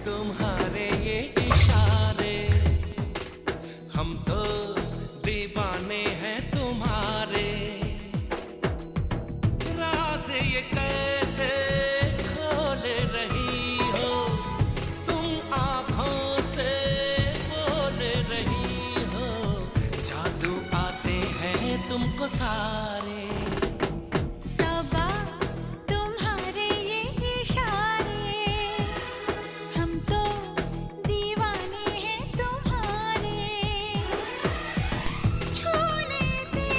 तुम्हारे ये इशारे, हम तो दीवाने हैं तुम्हारे। राज ये कैसे खोल रही हो, तुम आँखों से बोल रही हो। जादू आते हैं तुमको सारे,